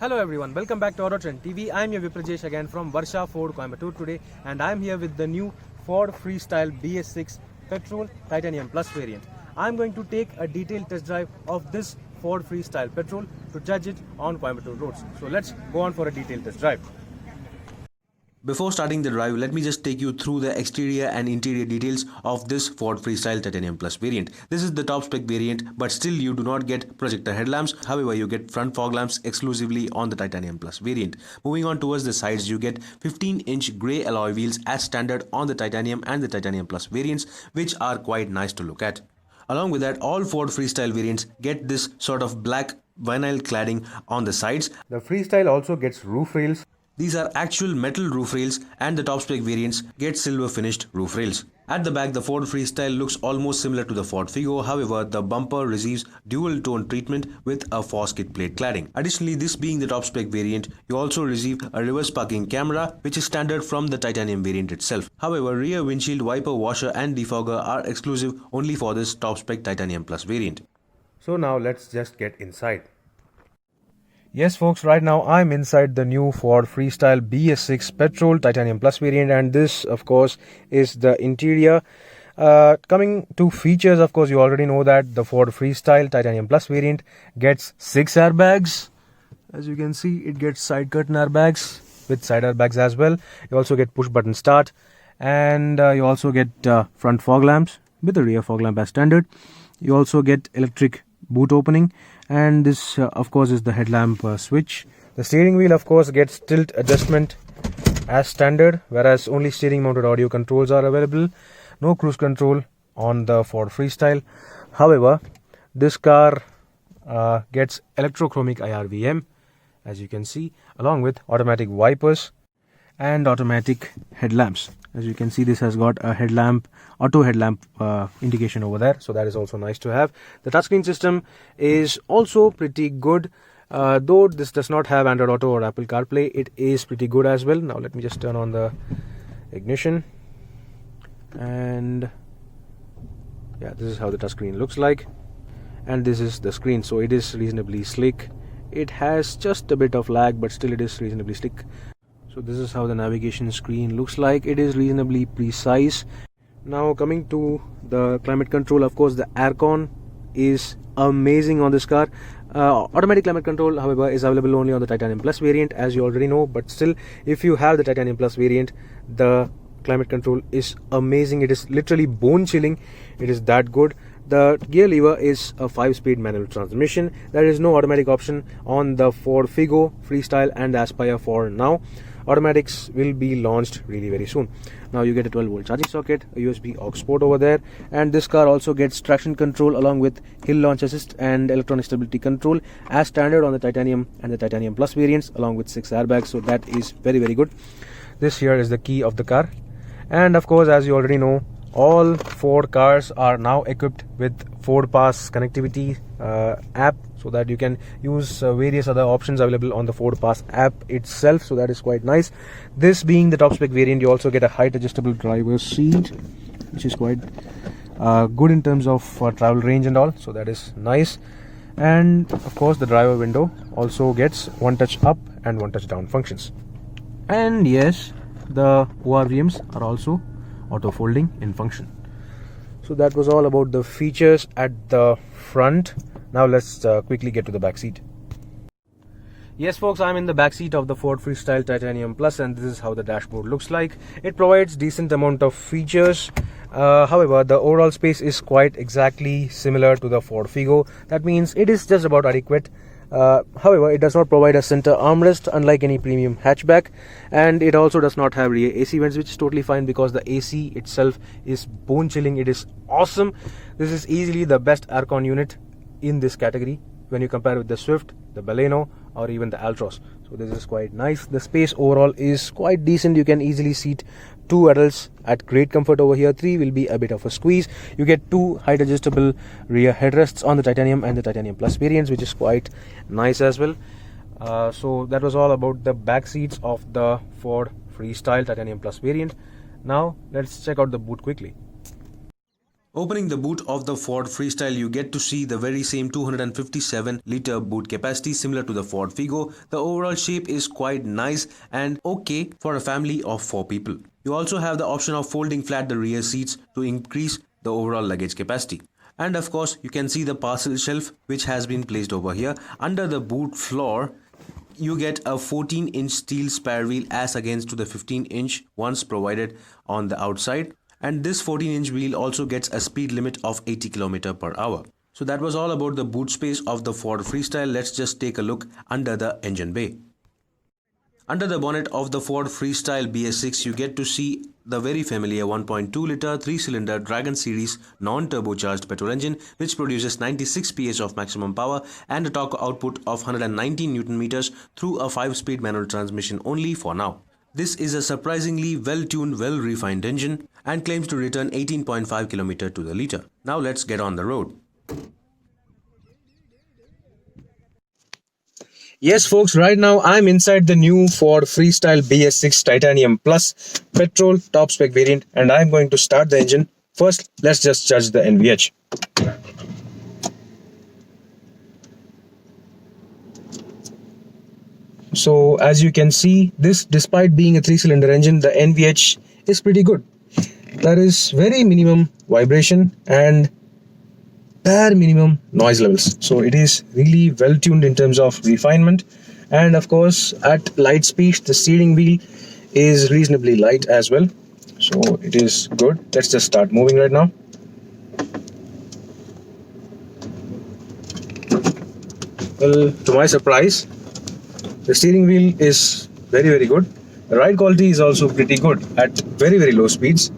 Hello everyone, welcome back to Auto Trend TV. I am your Viprajesh again from Varrsha Ford Coimbatore today, and I am here with the new Ford Freestyle BS6 Petrol Titanium Plus variant. I am going to take a detailed test drive of this Ford Freestyle Petrol to judge it on Coimbatore roads. So let's go on for a detailed test drive. Before starting the drive, let me just take you through the exterior and interior details of this Ford Freestyle Titanium Plus variant. This is the top spec variant, but still you do not get projector headlamps. However, you get front fog lamps exclusively on the Titanium Plus variant. Moving on towards the sides, you get 15-inch grey alloy wheels as standard on the Titanium and the Titanium Plus variants, which are quite nice to look at. Along with that, all Ford Freestyle variants get this sort of black vinyl cladding on the sides. The Freestyle also gets roof rails. These are actual metal roof rails, and the top spec variants get silver finished roof rails. At the back, the Ford Freestyle looks almost similar to the Ford Figo. However, the bumper receives dual tone treatment with a Foskit plate cladding. Additionally, this being the top spec variant, you also receive a reverse parking camera, which is standard from the Titanium variant itself. However, rear windshield wiper washer and defogger are exclusive only for this top spec Titanium Plus variant. So now let's just get inside. Yes folks, right now I'm inside the new Ford Freestyle BS6 Petrol Titanium Plus variant, and this of course is the interior. Coming to features, of course you already know that the Ford Freestyle Titanium Plus variant gets 6 airbags. As you can see, it gets side curtain airbags with side airbags as well. You also get push button start, and you also get front fog lamps with the rear fog lamp as standard. You also get electric boot opening, and this of course is the headlamp switch. The steering wheel of course gets tilt adjustment as standard, whereas only steering mounted audio controls are available. No cruise control on the Ford Freestyle. However, this car gets electrochromic IRVM, as you can see, along with automatic wipers and automatic headlamps. As you can see, this has got a headlamp, auto headlamp indication over there, so that is also nice to have. The touchscreen system is also pretty good. Though this does not have Android Auto or Apple CarPlay, it is pretty good as well. Now let me just turn on the ignition, and yeah, this is how the touchscreen looks like, and this is the screen. So it is reasonably slick. It has just a bit of lag, but still it is reasonably slick. So this is how the navigation screen looks like. It is reasonably precise. Now coming to the climate control, of course the aircon is amazing on this car. Automatic climate control, however, is available only on the Titanium Plus variant, as you already know. But still, if you have the Titanium Plus variant, the climate control is amazing. It is literally bone chilling. It is that good. The gear lever is a 5-speed manual transmission. There is no automatic option on the Ford Figo, Freestyle and Aspire for now. Automatics will be launched really very soon. Now you get a 12-volt charging socket, a USB aux port over there, and this car also gets traction control along with hill launch assist and electronic stability control as standard on the Titanium and the Titanium Plus variants, along with 6 airbags. So that is very very good. This here is the key of the car, and of course, as you already know, all Ford cars are now equipped with Ford Pass connectivity app, so that you can use various other options available on the Ford Pass app itself. So that is quite nice. This being the top spec variant, you also get a height adjustable driver's seat, which is quite good in terms of travel range and all. So that is nice. And of course, the driver window also gets one touch up and one touch down functions. And yes, the ORVMs are also auto folding in function. So that was all about the features at the front. Now let's quickly get to the back seat. Yes folks, I'm in the back seat of the Ford Freestyle Titanium Plus, and this is how the dashboard looks like. It provides decent amount of features. However, the overall space is quite exactly similar to the Ford Figo. That means it is just about adequate. However, it does not provide a center armrest unlike any premium hatchback, and it also does not have rear AC vents, which is totally fine because the AC itself is bone chilling. It is awesome. This is easily the best aircon unit in this category when you compare with the Swift, the Baleno or even the Altroz. So this is quite nice. The space overall is quite decent. You can easily seat 2 adults at great comfort over here. 3 will be a bit of a squeeze. You get 2 height adjustable rear headrests on the Titanium and the Titanium Plus variants, which is quite nice as well. So that was all about the back seats of the Ford Freestyle Titanium Plus variant. Now let's check out the boot quickly. Opening the boot of the Ford Freestyle, you get to see the very same 257-liter boot capacity similar to the Ford Figo. The overall shape is quite nice and okay for a family of 4 people. You also have the option of folding flat the rear seats to increase the overall luggage capacity. And of course, you can see the parcel shelf which has been placed over here. Under the boot floor, you get a 14-inch steel spare wheel as against to the 15-inch ones provided on the outside. And this 14-inch wheel also gets a speed limit of 80 km per hour. So that was all about the boot space of the Ford Freestyle. Let's just take a look under the engine bay. Under the bonnet of the Ford Freestyle BS6, you get to see the very familiar 1.2-liter 3-cylinder Dragon Series non-turbocharged petrol engine, which produces 96 PS of maximum power and a torque output of 119 Nm through a 5-speed manual transmission only for now. This is a surprisingly well-tuned, well-refined engine and claims to return 18.5 km to the liter. Now let's get on the road. Yes, folks, right now I'm inside the new Ford Freestyle BS6 Titanium Plus petrol top spec variant, and I'm going to start the engine. First, let's just judge the NVH. So as you can see, this, despite being a 3-cylinder engine, the NVH is pretty good. There is very minimum vibration and bare minimum noise levels, so it is really well tuned in terms of refinement. And of course, at light speeds, the steering wheel is reasonably light as well, so it is good. Let's just start moving right now. Well, to my surprise, the steering wheel is very good. The ride quality is also pretty good at very low speeds.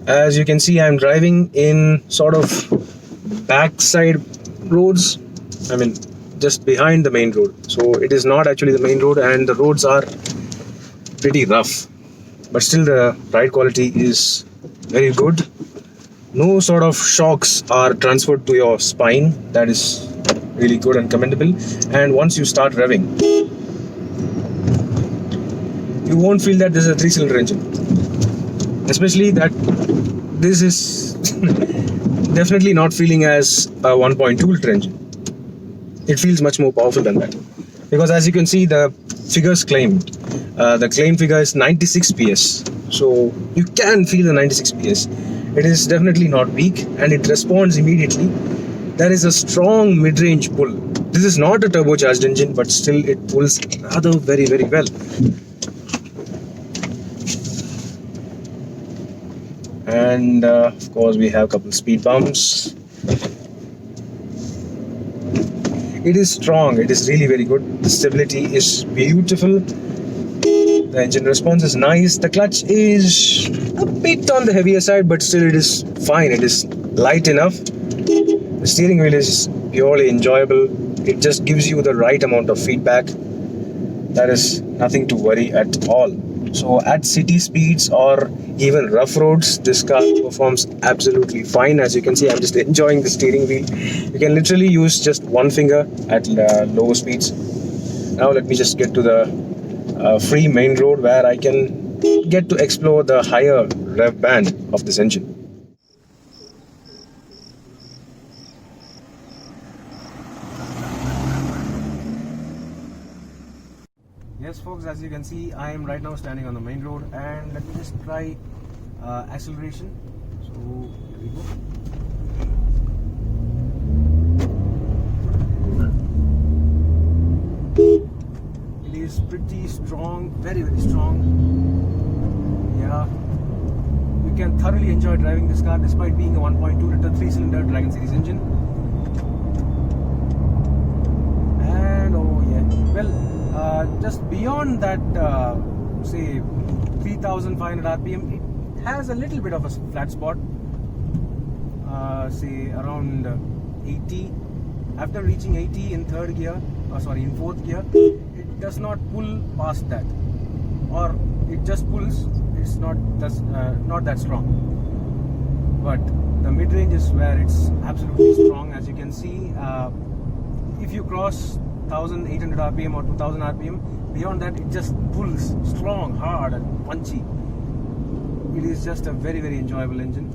As you can see, I'm driving in sort of backside roads, I mean just behind the main road, so it is not actually the main road, and the roads are pretty rough, but still the ride quality is very good. No sort of shocks are transferred to your spine. That is really good and commendable. And once you start revving, you won't feel that this is a 3-cylinder engine, especially that this is definitely not feeling as a 1.2-liter engine. It feels much more powerful than that, because as you can see, the figures claimed, the claim figure is 96 PS, so you can feel the 96 PS. It is definitely not weak, and it responds immediately. There is a strong mid-range pull. This is not a turbocharged engine, but still it pulls rather very well. And of course, we have a couple speed bumps. It is strong, it is really very good. The stability is beautiful. The engine response is nice. The clutch is a bit on the heavier side, but still it is fine. It is light enough. The steering wheel is purely enjoyable. It just gives you the right amount of feedback. There is nothing to worry at all. So at city speeds or even rough roads, this car performs absolutely fine. As you can see, I'm just enjoying the steering wheel. You can literally use just one finger at low speeds. Now let me just get to the free main road, where I can get to explore the higher rev band of this engine. Yes, folks, as you can see, I am right now standing on the main road, and let me just try acceleration. So here we go. It is pretty strong, very strong. Yeah, you can thoroughly enjoy driving this car despite being a 1.2-liter 3-cylinder Dragon Series engine. And oh yeah, well, just beyond that, say 3,500 RPM, it has a little bit of a flat spot, say around 80. After reaching 80 in in fourth gear, it does not pull past that, or it just pulls. It's not that strong. But the mid-range is where it's absolutely strong. As you can see, if you cross 1,800 RPM or 2,000 RPM, beyond that it just pulls strong, hard and punchy. It is just a very enjoyable engine.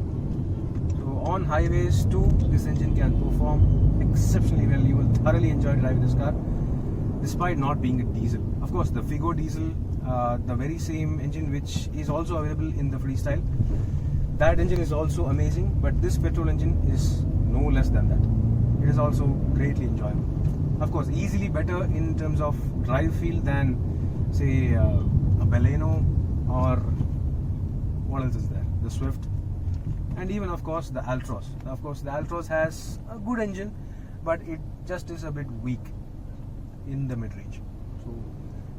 on highways too, this engine can perform exceptionally well. You will thoroughly enjoy driving this car despite not being a diesel. Of course, the Figo diesel, the very same engine which is also available in the Freestyle, that engine is also amazing, but this petrol engine is no less than that. It is also greatly enjoyable. Of course, easily better in terms of drive feel than say a Baleno, or what else is there, the Swift, and even of course the Altroz. Of course, the Altroz has a good engine, but it just is a bit weak in the mid-range. So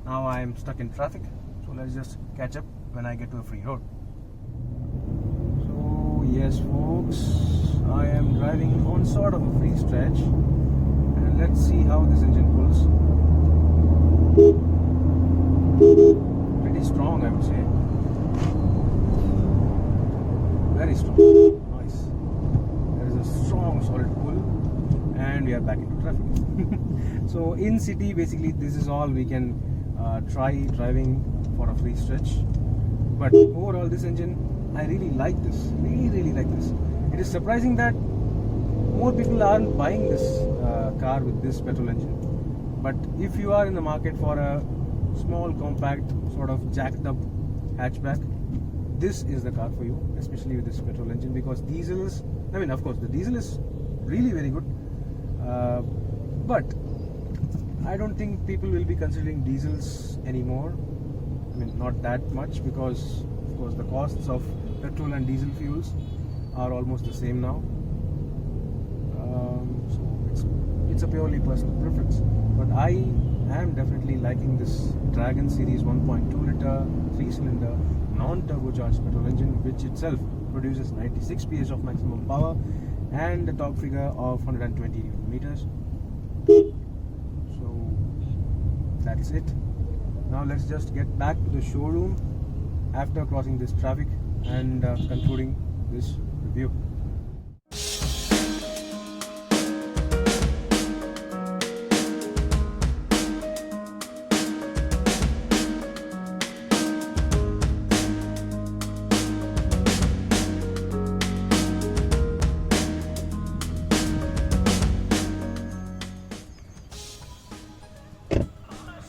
now I am stuck in traffic, so let's just catch up when I get to a free road. So yes folks, I am driving on sort of a free stretch, and let's see how this engine pulls. Pretty strong, I would say. Very strong. Nice. There is a strong solid pull, and we are back into traffic. So in city, basically this is all we can try driving for a free stretch. But overall, this engine, I really like this. Really like this. It is surprising that more people aren't buying this car with this petrol engine. But if you are in the market for a small, compact, sort of jacked up hatchback, this is the car for you, especially with this petrol engine, because diesels, I mean, of course, the diesel is really very good, but I don't think people will be considering diesels anymore. I mean, not that much, because of course the costs of petrol and diesel fuels are almost the same now. So it's a purely personal preference, but I am definitely liking this Dragon Series 1.2 liter 3-cylinder non-turbocharged petrol engine, which itself produces 96 PS of maximum power and a torque figure of 120 Newton meters. So that's it. Now let's just get back to the showroom after crossing this traffic and concluding this review.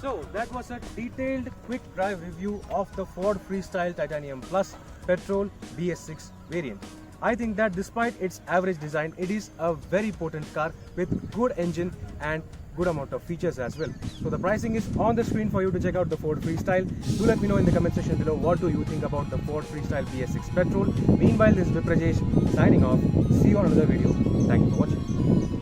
So that was a detailed quick drive review of the Ford Freestyle Titanium Plus Petrol BS6 variant. I think that despite its average design, it is a very potent car with good engine and good amount of features as well. So the pricing is on the screen for you to check out the Ford Freestyle. Do let me know in the comment section below what do you think about the Ford Freestyle BS6 Petrol. Meanwhile, this is Rajesh signing off. See you on another video. Thank you for watching.